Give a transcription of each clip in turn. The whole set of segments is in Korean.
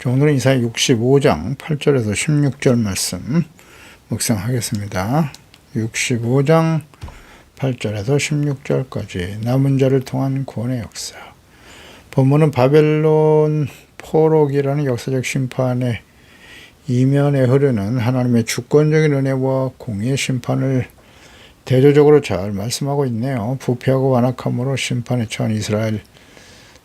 오늘은 이사야 65장 8절에서 16절 말씀 묵상하겠습니다. 65장 8절에서 16절까지 남은 자를 통한 구원의 역사. 본문은 바벨론 포로기라는 역사적 심판의 이면에 흐르는 하나님의 주권적인 은혜와 공의의 심판을 대조적으로 잘 말씀하고 있네요. 부패하고 완악함으로 심판에 처한 이스라엘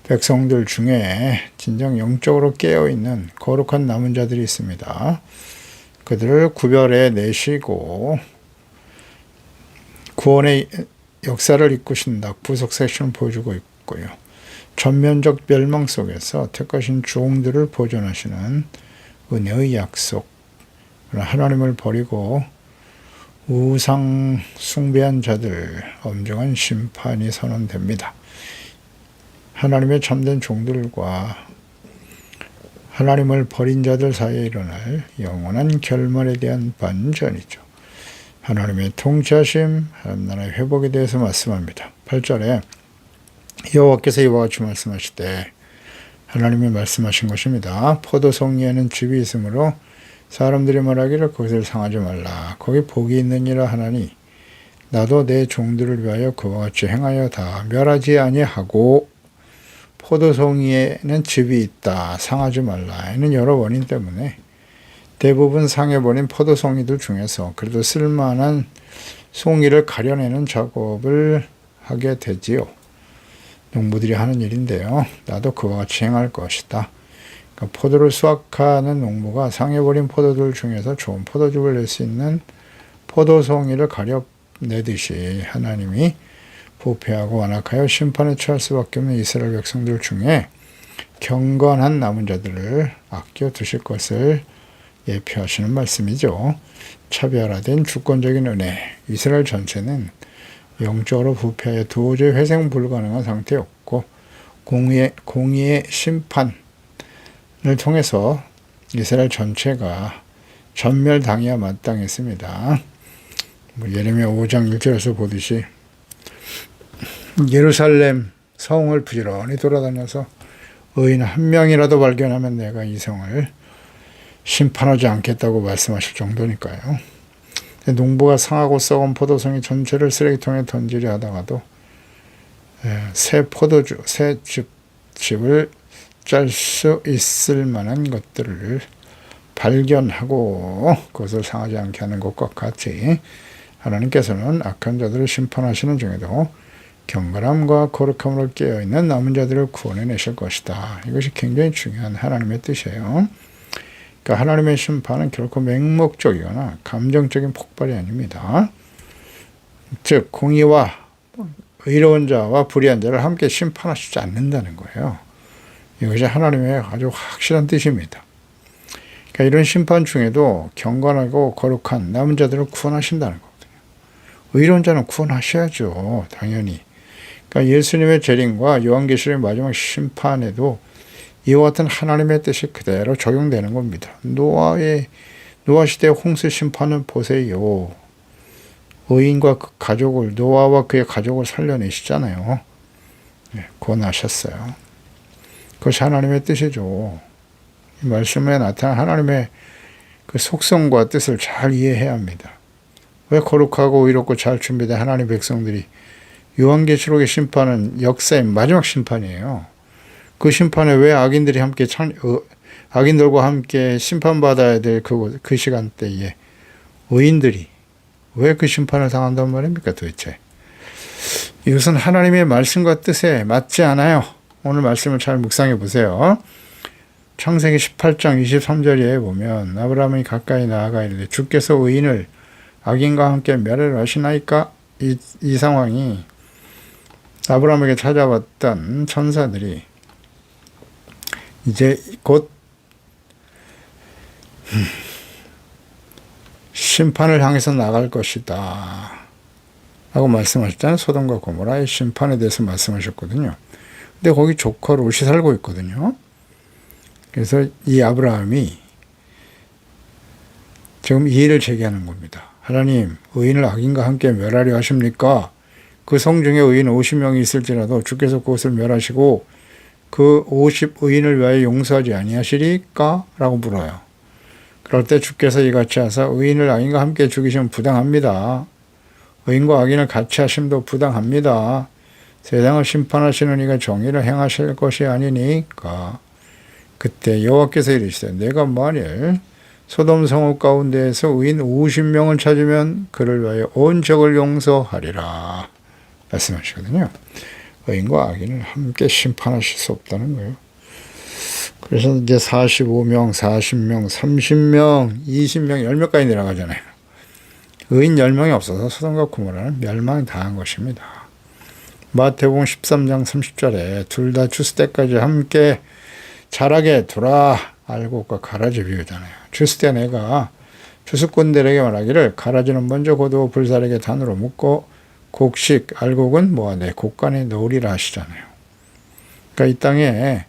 백성들 중에 진정 영적으로 깨어있는 거룩한 남은 자들이 있습니다. 그들을 구별해 내시고 구원의 역사를 이끄신다. 부속 섹션을 보여주고 있고요. 전면적 멸망 속에서 택하신 종들을 보존하시는 은혜의 약속. 하나님을 버리고 우상 숭배한 자들 엄정한 심판이 선언됩니다. 하나님의 참된 종들과 하나님을 버린 자들 사이에 일어날 영원한 결말에 대한 반전이죠. 하나님의 통치하심, 하나님 나라의 회복에 대해서 말씀합니다. 8절에 여호와께서 이와 같이 말씀하시되 하나님이 말씀하신 것입니다. 포도송이에는 즙이 있으므로 사람들이 말하기를 그것을 상하지 말라. 거기 복이 있느니라 하나니 나도 내 종들을 위하여 그와 같이 행하여 다 멸하지 아니하고 포도송이에는 즙이 있다. 상하지 말라. 에는 여러 원인 때문에 대부분 상해버린 포도송이들 중에서 그래도 쓸만한 송이를 가려내는 작업을 하게 되지요. 농부들이 하는 일인데요. 나도 그와 같이 행할 것이다. 그러니까 포도를 수확하는 농부가 상해버린 포도들 중에서 좋은 포도즙을 낼 수 있는 포도송이를 가려내듯이 하나님이 부패하고 완악하여 심판에 처할 수밖에 없는 이스라엘 백성들 중에 경건한 남은 자들을 아껴 두실 것을 예표하시는 말씀이죠. 차별화된 주권적인 은혜. 이스라엘 전체는 영적으로 부패하여 도저히 회생 불가능한 상태였고 공의의 심판을 통해서 이스라엘 전체가 전멸당해야 마땅했습니다. 예레미야 5장 1절에서 보듯이 예루살렘 성을 부지런히 돌아다녀서 의인 한 명이라도 발견하면 내가 이 성을 심판하지 않겠다고 말씀하실 정도니까요. 농부가 상하고 썩은 포도송이 전체를 쓰레기통에 던지려 하다가도 새 포도주, 새 즙을 짤 수 있을 만한 것들을 발견하고 그것을 상하지 않게 하는 것과 같이 하나님께서는 악한 자들을 심판하시는 중에도 경건함과 거룩함으로 깨어있는 남은 자들을 구원해내실 것이다. 이것이 굉장히 중요한 하나님의 뜻이에요. 그러니까 하나님의 심판은 결코 맹목적이거나 감정적인 폭발이 아닙니다. 즉 공의와 의로운 자와 불의한 자를 함께 심판하시지 않는다는 거예요. 이것이 하나님의 아주 확실한 뜻입니다. 그러니까 이런 심판 중에도 경건하고 거룩한 남은 자들을 구원하신다는 거거든요. 의로운 자는 구원하셔야죠. 당연히. 그러니까 예수님의 재림과 요한계시록의 마지막 심판에도 이와 같은 하나님의 뜻이 그대로 적용되는 겁니다. 노아 시대의 홍수 심판을 보세요. 의인과 그 가족을, 노아와 그의 가족을 살려내시잖아요. 구원하셨어요. 그것이 하나님의 뜻이죠. 이 말씀에 나타난 하나님의 그 속성과 뜻을 잘 이해해야 합니다. 왜 거룩하고 의롭고 잘 준비된 하나님의 백성들이 요한계시록의 심판은 역사의 마지막 심판이에요. 그 심판에 왜 악인들과 함께 심판받아야 될 그 시간대에 의인들이 왜 그 심판을 당한단 말입니까 도대체? 이것은 하나님의 말씀과 뜻에 맞지 않아요. 오늘 말씀을 잘 묵상해 보세요. 창세기 18장 23절에 보면 아브라함이 가까이 나아가 이르되 주께서 의인을 악인과 함께 멸하려 하시나이까? 이 상황이 아브라함에게 찾아왔던 천사들이 이제 곧 심판을 향해서 나갈 것이다 라고 말씀하셨잖아요. 소돔과 고모라의 심판에 대해서 말씀하셨거든요. 근데 거기 조카 롯이 살고 있거든요. 그래서 이 아브라함이 지금 이의를 제기하는 겁니다. 하나님, 의인을 악인과 함께 멸하려 하십니까? 그 성 중에 의인 50명이 있을지라도 주께서 그것을 멸하시고 그 50 의인을 위하여 용서하지 아니하시리까? 라고 물어요. 그럴 때 주께서 이같이 하사 의인을 악인과 함께 죽이시면 부당합니다. 의인과 악인을 같이 하심도 부당합니다. 세상을 심판하시는 이가 정의를 행하실 것이 아니니까. 그때 여호와께서 이르시되 내가 만일 소돔 성읍 가운데에서 의인 50명을 찾으면 그를 위하여 온 적을 용서하리라 말씀하시거든요. 의인과 악인을 함께 심판하실 수 없다는 거예요. 그래서 이제 45명, 40명, 30명, 20명, 10명까지 내려가잖아요. 의인 10명이 없어서 소돔과 고모라는 멸망이 당한 것입니다. 마태복음 13장 30절에 둘 다 추수 때까지 함께 자라게 두라. 알곡과 가라지 비유잖아요. 추수 때 내가 추수꾼들에게 말하기를 가라지는 먼저 거두어 불사르게 단으로 묶고 곡식, 알곡은 모아 내 곡간에 넣으리라 하시잖아요. 그러니까 이 땅에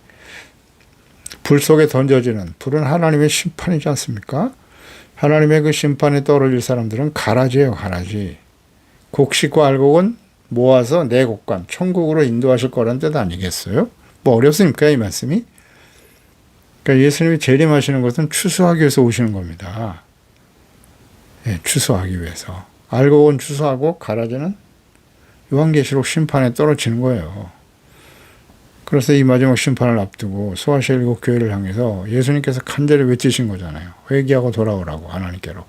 불 속에 던져지는 불은 하나님의 심판이지 않습니까? 하나님의 그 심판에 떨어질 사람들은 가라지예요, 가라지. 곡식과 알곡은 모아서 내 곡간, 천국으로 인도하실 거란 뜻 아니겠어요? 뭐 어렵습니까, 이 말씀이? 그러니까 예수님이 재림하시는 것은 추수하기 위해서 오시는 겁니다. 네, 추수하기 위해서. 알곡은 추수하고 가라지는 요한계시록 심판에 떨어지는 거예요. 그래서 이 마지막 심판을 앞두고 소아시아 일곱 교회를 향해서 예수님께서 간절히 외치신 거잖아요. 회개하고 돌아오라고 하나님께로.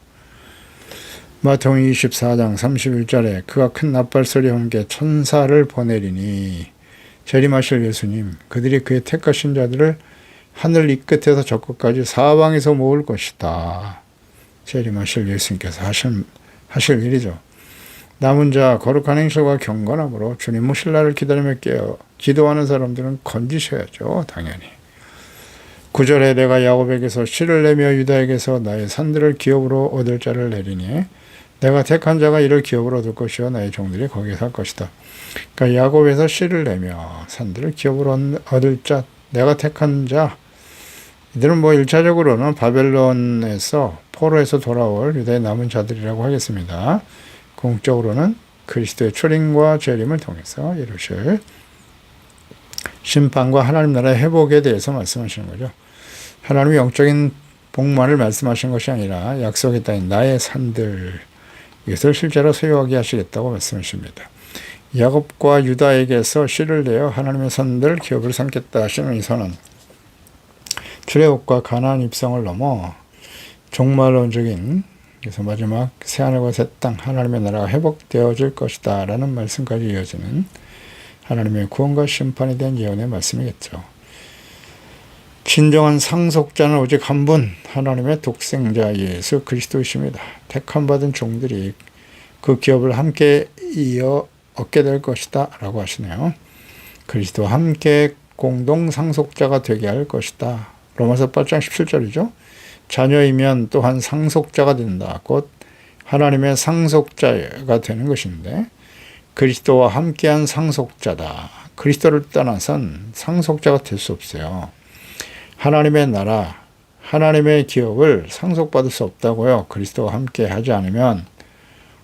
마태복음 24장 31절에 그가 큰 나팔소리와 함께 천사를 보내리니 재림하실 예수님 그들이 그의 택하신 자들을 하늘 이 끝에서 저 끝까지 사방에서 모을 것이다. 재림하실 예수님께서 하실 일이죠. 남은 자 거룩한 행실과 경건함으로 주님 오실 날을 기다리며 깨어 기도하는 사람들은 건지셔야죠. 당연히. 9절에 내가 야곱에게서 씨를 내며 유다에게서 나의 산들을 기업으로 얻을 자를 내리니 내가 택한 자가 이를 기업으로 얻을 것이요 나의 종들이 거기에 살 것이다. 그러니까 야곱에서 씨를 내며 산들을 기업으로 얻을 자, 내가 택한 자, 이들은 뭐 1차적으로는 바벨론에서 포로에서 돌아올 유다의 남은 자들이라고 하겠습니다. 궁극적으로는 그리스도의 초림과 재림을 통해서 이루실 심판과 하나님 나라의 회복에 대해서 말씀하시는 거죠. 하나님의 영적인 복만을 말씀하신 것이 아니라 약속의 땅인 나의 산들, 이것을 실제로 소유하게 하시겠다고 말씀하십니다. 야곱과 유다에게서 씨를 내어 하나님의 산들 기업을 삼겠다 하시는 이 선언. 출애굽과 가나안 입성을 넘어 종말론적인 그래서 마지막 새하늘과 새 땅 하나님의 나라가 회복되어질 것이다 라는 말씀까지 이어지는 하나님의 구원과 심판에 대한 예언의 말씀이겠죠. 진정한 상속자는 오직 한 분, 하나님의 독생자 예수 그리스도이십니다. 택함받은 종들이 그 기업을 함께 이어 얻게 될 것이다 라고 하시네요. 그리스도와 함께 공동 상속자가 되게 할 것이다. 로마서 8장 17절이죠. 자녀이면 또한 상속자가 된다. 곧 하나님의 상속자가 되는 것인데 그리스도와 함께한 상속자다. 그리스도를 떠나선 상속자가 될 수 없어요. 하나님의 나라, 하나님의 기업을 상속받을 수 없다고요. 그리스도와 함께 하지 않으면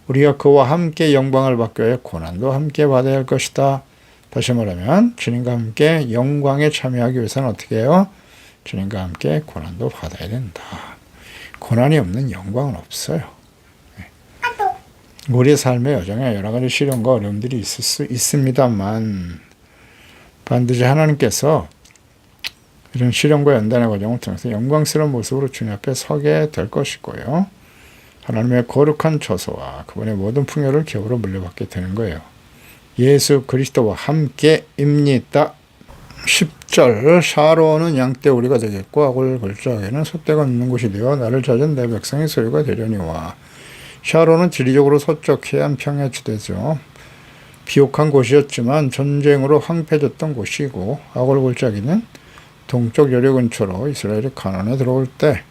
우리가 그와 함께 영광을 받기 위해 고난도 함께 받아야 할 것이다. 다시 말하면 주님과 함께 영광에 참여하기 위해서는 어떻게 해요? 주님과 함께 고난도 받아야 된다. 고난이 없는 영광은 없어요. 우리의 삶의 여정에 여러 가지 시련과 어려움들이 있을 수 있습니다만 반드시 하나님께서 이런 시련과 연단의 과정을 통해서 영광스러운 모습으로 주님 앞에 서게 될 것이고요. 하나님의 거룩한 처소와 그분의 모든 풍요를 기업으로 물려받게 되는 거예요. 예수 그리스도와 함께입니다. 10절 샤론은 양떼 우리가 되겠고 아골 골짜기에는 소떼가 눕는 곳이 되어 나를 찾은 내 백성의 소유가 되려니와. 샤론은 지리적으로 서쪽 해안 평야 지대죠. 비옥한 곳이었지만 전쟁으로 황폐해졌던 곳이고 아골 골짜기는 동쪽 여리 근처로 이스라엘이 가나안에 들어올 때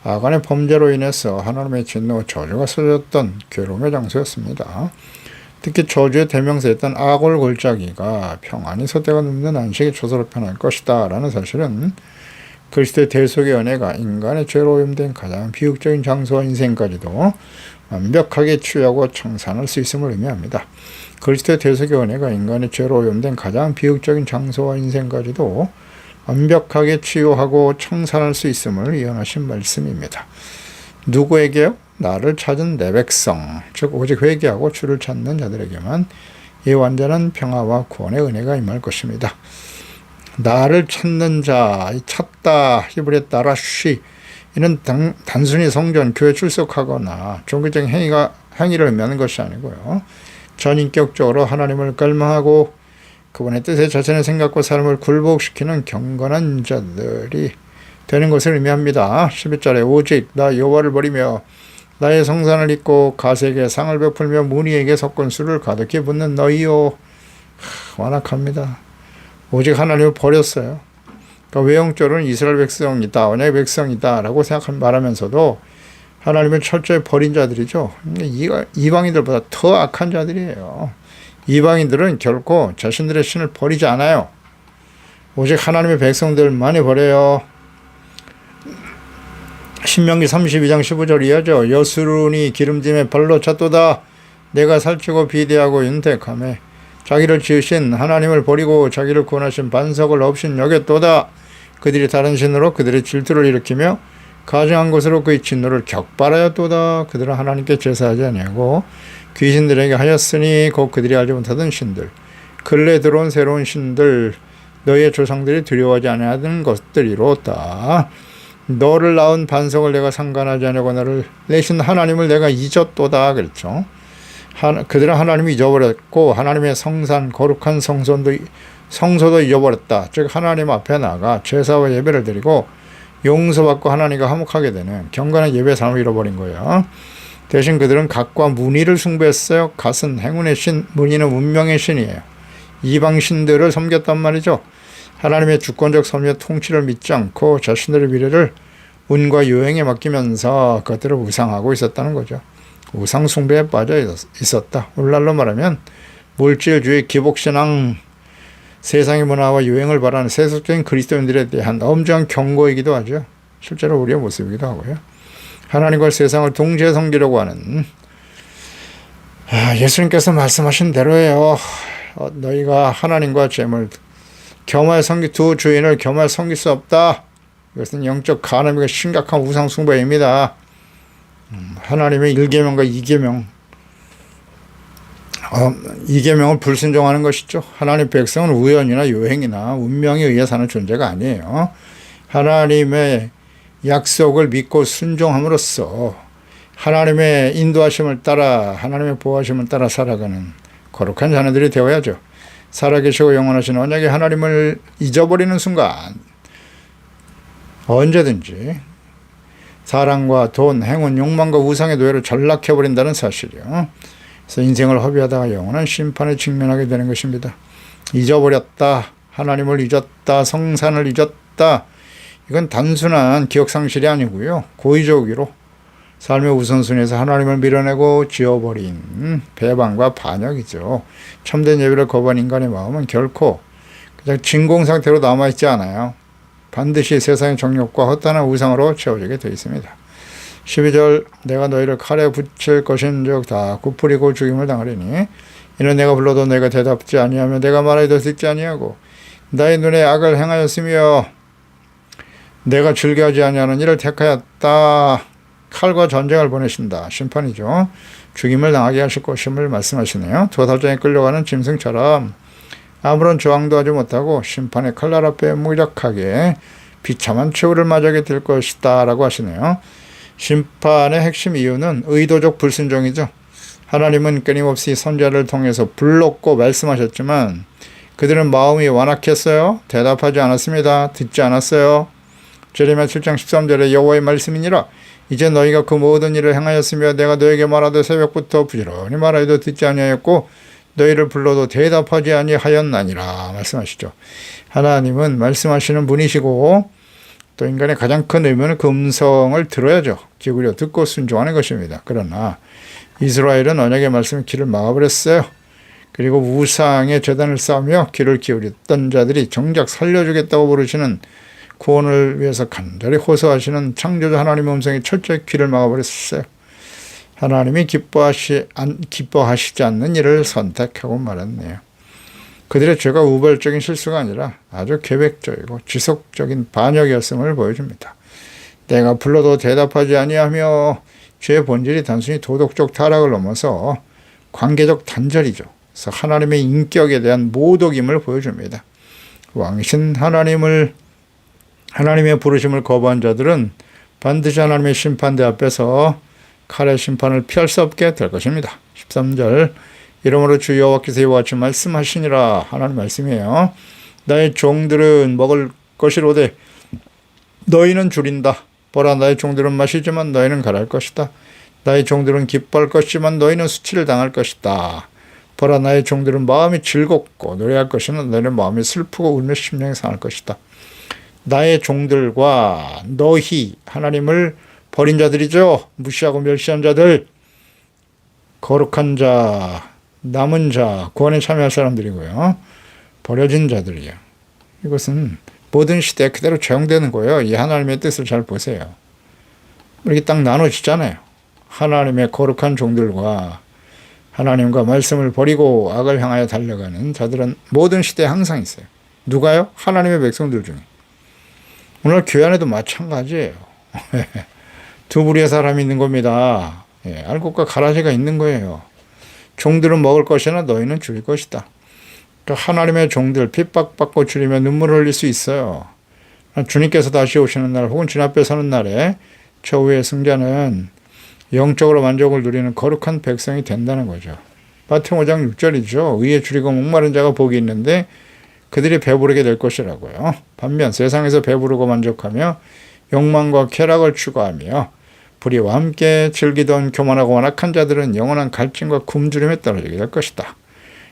아간의 범죄로 인해서 하나님의 진노 저주가 쏟아졌던 괴로움의 장소였습니다. 특히 저주의 대명사였던 아골 골짜기가 평안히 소떼가 눕는 안식의 초소로 변할 것이다 라는 사실은 그리스도의 대속의 은혜가 인간의 죄로 오염된 가장 비극적인 장소와 인생까지도 완벽하게 치유하고 청산할 수 있음을 의미합니다. 그리스도의 대속의 은혜가 인간의 죄로 오염된 가장 비극적인 장소와 인생까지도 완벽하게 치유하고 청산할 수 있음을 예언하신 말씀입니다. 누구에게요? 나를 찾은 내 백성, 즉 오직 회개하고 주를 찾는 자들에게만 이 완전한 평화와 구원의 은혜가 임할 것입니다. 나를 찾는 자, 찾다, 히브리어 따라쉬, 이는 단순히 성전, 교회 출석하거나 종교적인 행위를 의미하는 것이 아니고요. 전인격적으로 하나님을 갈망하고 그분의 뜻에 자신의 생각과 삶을 굴복시키는 경건한 자들이 되는 것을 의미합니다. 11절에 오직 나 여호와를 버리며 나의 성산을 잊고 가세에게 상을 베풀며 무니에게 석권수를 가득히 붓는 너희요. 완악합니다. 오직 하나님을 버렸어요. 그러니까 외형적으로는 이스라엘 백성이다, 언약의 백성이다 라고 말하면서도 하나님을 철저히 버린 자들이죠. 이방인들보다 더 악한 자들이에요. 이방인들은 결코 자신들의 신을 버리지 않아요. 오직 하나님의 백성들만이 버려요. 신명기 32장 15절 이하죠. 여수론이 기름짐에 발로 찼도다. 내가 살찌고 비대하고 윤택하며 자기를 지으신 하나님을 버리고 자기를 구원하신 반석을 없인 여겼도다. 그들이 다른 신으로 그들의 질투를 일으키며 가증한 것으로 그의 진노를 격발하였도다. 그들은 하나님께 제사하지 아니하고 귀신들에게 하였으니 곧 그들이 알지 못하던 신들, 근래 들어온 새로운 신들, 너희의 조상들이 두려워하지 아니하던 것들이로다. 너를 낳은 반석을 내가 상관하지 아니하고 너를 내신 하나님을 내가 잊었도다. 그랬죠. 그들은 하나님을 잊어버렸고 하나님의 성산 거룩한 성소도 잊어버렸다. 즉 하나님 앞에 나가 제사와 예배를 드리고 용서받고 하나님과 화목하게 되는 경건한 예배 삶을 잃어버린 거예요. 대신 그들은 갓과 무니를 숭배했어요. 갓은 행운의 신, 무니는 운명의 신이에요. 이방 신들을 섬겼단 말이죠. 하나님의 주권적 섭리와 통치를 믿지 않고 자신들의 미래를 운과 요행에 맡기면서 그것들을 우상하고 있었다는 거죠. 우상 숭배에 빠져 있었다. 오늘날로 말하면 물질주의, 기복신앙, 세상의 문화와 유행을 바라는 세속적인 그리스도인들에 대한 엄중한 경고이기도 하죠. 실제로 우리의 모습이기도 하고요. 하나님과 세상을 동시에 섬기려고 하는 예수님께서 말씀하신 대로예요. 너희가 하나님과 재물 두 주인을 겸하여 섬길 수 없다. 이것은 영적 간음이고 심각한 우상 숭배입니다. 하나님의 1계명과 2계명 2계명을 불순종하는 것이죠. 하나님 백성은 우연이나 요행이나 운명에 의해 사는 존재가 아니에요. 하나님의 약속을 믿고 순종함으로써 하나님의 인도하심을 따라 하나님의 보호하심을 따라 살아가는 거룩한 자녀들이 되어야죠. 살아계시고 영원하신 언약의 하나님을 잊어버리는 순간 언제든지 사랑과 돈, 행운, 욕망과 우상의 노예로 전락해버린다는 사실이요. 그래서 인생을 허비하다가 영원한 심판에 직면하게 되는 것입니다. 잊어버렸다, 하나님을 잊었다, 성산을 잊었다. 이건 단순한 기억상실이 아니고요. 고의적으로 삶의 우선순위에서 하나님을 밀어내고 지워버린 배반과 반역이죠. 참된 예배를 거부한 인간의 마음은 결코 그냥 진공 상태로 남아있지 않아요. 반드시 세상의 정욕과 헛단한 우상으로 채워지게 되어 있습니다. 12절 내가 너희를 칼에 붙일 것인즉 다 굽부리고 죽임을 당하리니 이는 내가 불러도 내가 대답지 아니하며 내가 말하여도 듣지 아니하고 나의 눈에 악을 행하였으며 내가 즐겨하지 아니하는 일을 택하였다. 칼과 전쟁을 보내신다. 심판이죠. 죽임을 당하게 하실 것임을 말씀하시네요. 도살장에 끌려가는 짐승처럼 아무런 저항도 하지 못하고 심판의 칼날 앞에 무기력하게 비참한 최후를 맞이하게 될 것이다 라고 하시네요. 심판의 핵심 이유는 의도적 불순종이죠. 하나님은 끊임없이 선지자를 통해서 불렀고 말씀하셨지만 그들은 마음이 완악했어요. 대답하지 않았습니다. 듣지 않았어요. 제레미야 7장 13절에 여호와의 말씀이니라 이제 너희가 그 모든 일을 행하였으며 내가 너에게 말하되 새벽부터 부지런히 말하여도 듣지 아니하였고 너희를 불러도 대답하지 아니하였나니라 말씀하시죠. 하나님은 말씀하시는 분이시고 또 인간의 가장 큰 의무는 그 음성을 들어야죠. 기울여 듣고 순종하는 것입니다. 그러나 이스라엘은 언약의 말씀에 귀를 막아버렸어요. 그리고 우상의 제단을 쌓으며 귀를 기울였던 자들이 정작 살려주겠다고 부르시는 구원을 위해서 간절히 호소하시는 창조주 하나님의 음성에 철저히 귀를 막아버렸어요. 하나님이 기뻐하시지 않는 일을 선택하고 말았네요. 그들의 죄가 우발적인 실수가 아니라 아주 계획적이고 지속적인 반역이었음을 보여줍니다. 내가 불러도 대답하지 아니하며 죄의 본질이 단순히 도덕적 타락을 넘어서 관계적 단절이죠. 그래서 하나님의 인격에 대한 모독임을 보여줍니다. 왕이신 하나님의 부르심을 거부한 자들은 반드시 하나님의 심판대 앞에서 칼의 심판을 피할 수 없게 될 것입니다. 13절 이러므로 주 여호와께서 이와 같이 말씀하시니라. 하나님 말씀이에요. 나의 종들은 먹을 것이로되 너희는 줄인다. 보라 나의 종들은 마시지만 너희는 가랄 것이다. 나의 종들은 기뻐할 것이지만 너희는 수치를 당할 것이다. 보라 나의 종들은 마음이 즐겁고 노래할 것이나 너희는 마음이 슬프고 울며 심령이 상할 것이다. 나의 종들과 너희 하나님을 버린 자들이죠. 무시하고 멸시한 자들, 거룩한 자, 남은 자, 구원에 참여할 사람들이고요. 버려진 자들이요. 이것은 모든 시대에 그대로 적용되는 거예요. 이 하나님의 뜻을 잘 보세요. 이렇게 딱 나눠지잖아요. 하나님의 거룩한 종들과 하나님과 말씀을 버리고 악을 향하여 달려가는 자들은 모든 시대에 항상 있어요. 누가요? 하나님의 백성들 중에. 오늘 교회 안에도 마찬가지예요. 두 부류의 사람이 있는 겁니다. 알곡과 가라지가 있는 거예요. 종들은 먹을 것이나 너희는 줄일 것이다. 그러니까 하나님의 종들 핍박받고 줄이며 눈물을 흘릴 수 있어요. 주님께서 다시 오시는 날 혹은 주님 앞에 서는 날에 저후의 승자는 영적으로 만족을 누리는 거룩한 백성이 된다는 거죠. 마태복음 5장 6절이죠. 의에 줄이고 목마른 자가 복이 있는데 그들이 배부르게 될 것이라고요. 반면 세상에서 배부르고 만족하며 욕망과 쾌락을 추구하며 불의와 함께 즐기던 교만하고 완악한 자들은 영원한 갈증과 굶주림에 떨어지게 될 것이다.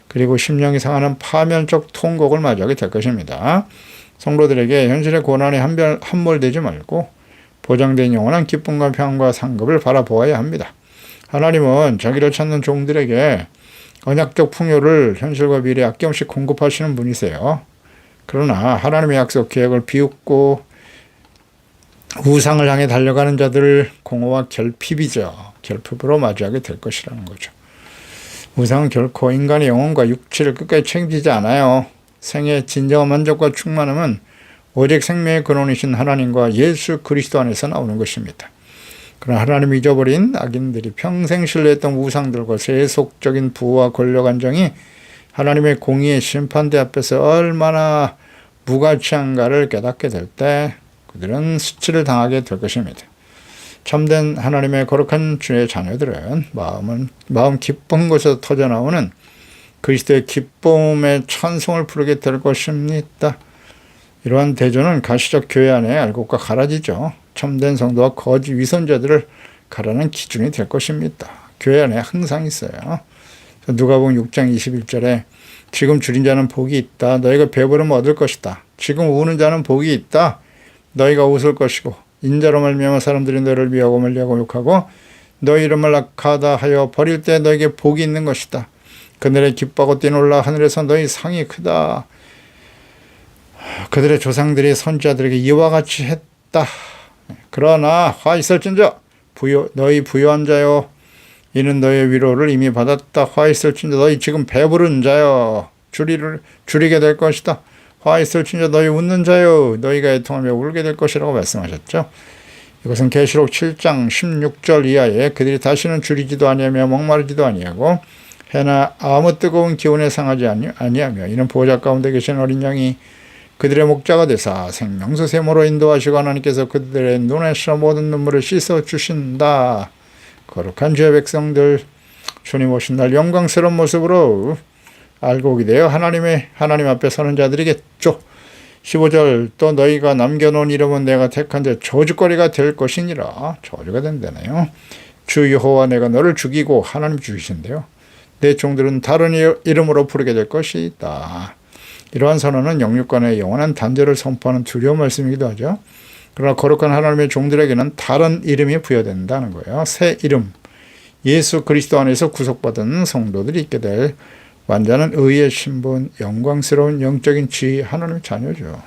그리고 심령이 상하는 파멸적 통곡을 맞이하게 될 것입니다. 성도들에게 현실의 고난에 함몰되지 말고 보장된 영원한 기쁨과 평안과 상급을 바라보아야 합니다. 하나님은 자기를 찾는 종들에게 언약적 풍요를 현실과 미래에 아낌없이 공급하시는 분이세요. 그러나 하나님의 약속 계획을 비웃고 우상을 향해 달려가는 자들을 공허와 결핍이죠. 결핍으로 맞이하게 될 것이라는 거죠. 우상은 결코 인간의 영혼과 육체를 끝까지 책임지지 않아요. 생의 진정한 만족과 충만함은 오직 생명의 근원이신 하나님과 예수 그리스도 안에서 나오는 것입니다. 그러나 하나님이 잊어버린 악인들이 평생 신뢰했던 우상들과 세속적인 부와 권력 안정이 하나님의 공의의 심판대 앞에서 얼마나 무가치한가를 깨닫게 될 때 그들은 수치를 당하게 될 것입니다. 참된 하나님의 거룩한 주의 자녀들은 마음 기쁜 곳에서 터져나오는 그리스도의 기쁨의 찬송을 부르게 될 것입니다. 이러한 대조는 가시적 교회 안에 알곡과 가라지죠. 참된 성도와 거짓 위선자들을 가라는 기준이 될 것입니다. 교회 안에 항상 있어요. 누가복음 6장 21절에 지금 줄인 자는 복이 있다. 너희가 배부르면 얻을 것이다. 지금 우는 자는 복이 있다. 너희가 웃을 것이고 인자로 말미암아 사람들이 너희를 미워하고 멀리하고 욕하고 너희 이름을 악하다 하여 버릴 때 너희에게 복이 있는 것이다. 그들의 기뻐하고 뛰놀라 하늘에서 너희 상이 크다. 그들의 조상들이 선지자들에게 이와 같이 했다. 그러나 화 있을진저 너희 부유한 자여 이는 너희의 위로를 이미 받았다. 화 있을진저 너희 지금 배부른 자여 줄이게 될 것이다. 화 있을진저 너희 웃는 자여 너희가 애통하며 울게 될 것이라고 말씀하셨죠. 이것은 계시록 7장 16절 이하에 그들이 다시는 줄이지도 아니하며 목마르지도 아니하고 해나 아무 뜨거운 기운에 상하지 아니하며 이는 보호자 가운데 계신 어린 양이 그들의 목자가 되사 생명수 샘으로 인도하시고 하나님께서 그들의 눈에서 모든 눈물을 씻어 주신다. 거룩한 주의 백성들 주님 오신 날 영광스러운 모습으로 알곡이 되어 하나님 앞에 서는 자들이겠죠. 15절 또 너희가 남겨놓은 이름은 내가 택한 자 저주거리가 될 것이니라. 저주가 된다네요. 주 여호와 내가 너를 죽이고 하나님 죽이신대요. 내 종들은 다른 이름으로 부르게 될 것이다. 이러한 선언은 영육간의 영원한 단절을 선포하는 두려운 말씀이기도 하죠. 그러나 거룩한 하나님의 종들에게는 다른 이름이 부여된다는 거예요. 새 이름, 예수 그리스도 안에서 구속받은 성도들이 있게 될 완전한 의의 신분, 영광스러운 영적인 지위, 하나님의 자녀죠.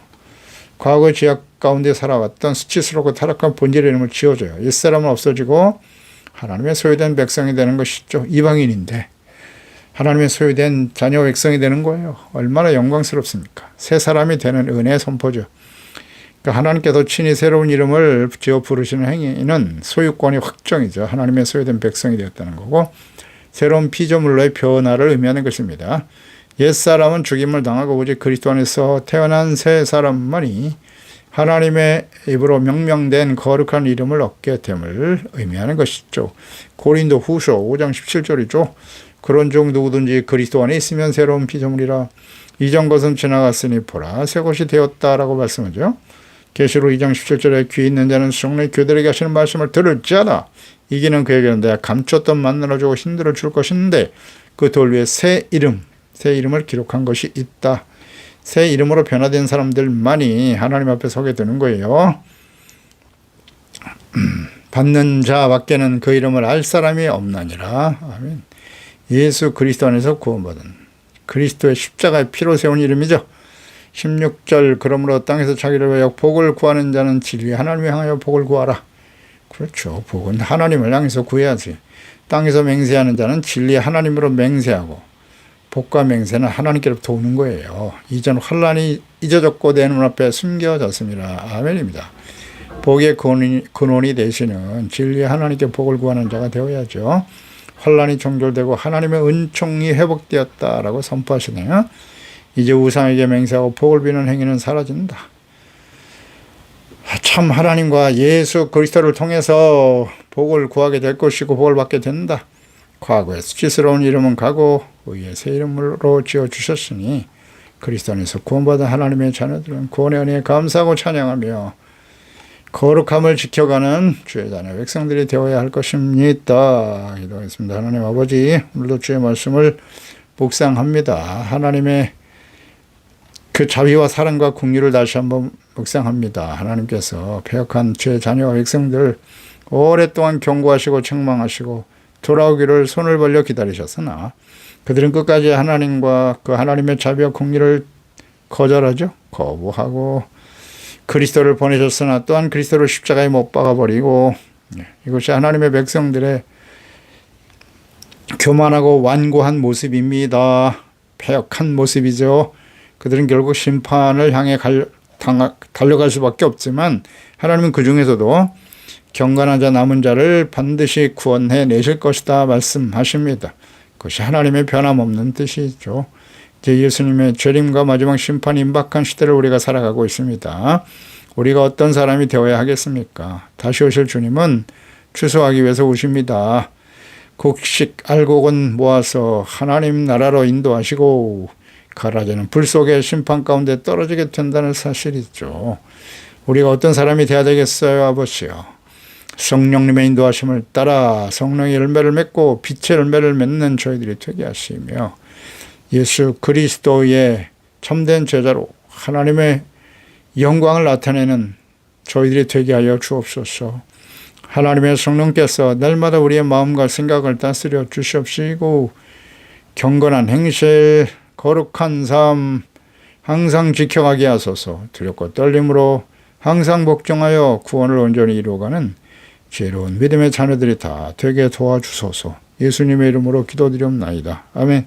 과거의 죄악 가운데 살아왔던 수치스럽고 타락한 본질의 이름을 지어줘요. 옛사람은 없어지고 하나님의 소유된 백성이 되는 것이죠. 이방인인데 하나님의 소유된 자녀 백성이 되는 거예요. 얼마나 영광스럽습니까? 새 사람이 되는 은혜의 선포죠. 그러니까 하나님께서 친히 새로운 이름을 지어 부르시는 행위는 소유권의 확정이죠. 하나님의 소유된 백성이 되었다는 거고 새로운 피조물로의 변화를 의미하는 것입니다. 옛사람은 죽임을 당하고 오직 그리스도 안에서 태어난 새 사람만이 하나님의 입으로 명명된 거룩한 이름을 얻게 됨을 의미하는 것이죠. 고린도 후서 5장 17절이죠. 그런 종 누구든지 그리스도 안에 있으면 새로운 피조물이라 이전 것은 지나갔으니 보라 새 것이 되었다라고 말씀하죠. 계시록 2장 17절에 귀 있는 자는 성령의 교들에게 하시는 말씀을 들을지어다. 이기는 그에게는 내가 감췄던 만나를 주고 힘들을 줄 것인데 그 돌 위에 새 이름을 기록한 것이 있다. 새 이름으로 변화된 사람들만이 하나님 앞에 서게 되는 거예요. 받는 자밖에는 그 이름을 알 사람이 없나니라. 아멘. 예수 그리스도 안에서 구원받은 그리스도의 십자가의 피로 세운 이름이죠. 16절 그러므로 땅에서 자기를 위하여 복을 구하는 자는 진리 하나님을 향하여 복을 구하라. 그렇죠. 복은 하나님을 향해서 구해야지. 땅에서 맹세하는 자는 진리 하나님으로 맹세하고 복과 맹세는 하나님께로부터 오는 거예요. 이전 환란이 잊어졌고 내 눈앞에 숨겨졌습니다. 아멘입니다. 복의 근원이 되시는 진리 하나님께 복을 구하는 자가 되어야죠. 환란이 종결되고 하나님의 은총이 회복되었다라고 선포하시네요. 이제 우상에게 맹세하고 복을 비는 행위는 사라진다. 참 하나님과 예수 그리스도를 통해서 복을 구하게 될 것이고 복을 받게 된다. 과거의 수치스러운 이름은 가고 의의 새 이름으로 지어주셨으니 그리스도 안에서 구원받은 하나님의 자녀들은 구원의 은혜에 감사하고 찬양하며 거룩함을 지켜가는 주의 자녀 백성들이 되어야 할 것입니다. 기도하겠습니다. 하나님 아버지, 오늘도 주의 말씀을 묵상합니다. 하나님의 그 자비와 사랑과 긍휼을 다시 한번 묵상합니다. 하나님께서 패역한 주의 자녀와 백성들 오랫동안 경고하시고 책망하시고 돌아오기를 손을 벌려 기다리셨으나 그들은 끝까지 하나님과 그 하나님의 자비와 긍휼을 거절하죠. 거부하고 그리스도를 보내셨으나 또한 그리스도를 십자가에 못 박아버리고 이것이 하나님의 백성들의 교만하고 완고한 모습입니다. 패역한 모습이죠. 그들은 결국 심판을 향해 달려갈 수밖에 없지만 하나님은 그 중에서도 경건한 자 남은 자를 반드시 구원해 내실 것이다 말씀하십니다. 그것이 하나님의 변함없는 뜻이죠. 이제 예수님의 재림과 마지막 심판이 임박한 시대를 우리가 살아가고 있습니다. 우리가 어떤 사람이 되어야 하겠습니까? 다시 오실 주님은 추수하기 위해서 오십니다. 곡식 알곡은 모아서 하나님 나라로 인도하시고 가라지는 불 속의 심판 가운데 떨어지게 된다는 사실이죠. 우리가 어떤 사람이 되어야 되겠어요, 아버지요? 성령님의 인도하심을 따라 성령의 열매를 맺고 빛의 열매를 맺는 저희들이 되게 하시며 예수 그리스도의 참된 제자로 하나님의 영광을 나타내는 저희들이 되게 하여 주옵소서. 하나님의 성령께서 날마다 우리의 마음과 생각을 다스려 주시옵시고 경건한 행실, 거룩한 삶 항상 지켜가게 하소서. 두렵고 떨림으로 항상 복종하여 구원을 온전히 이루어가는 지혜로운 믿음의 자녀들이 다 되게 도와주소서. 예수님의 이름으로 기도드리옵나이다. 아멘.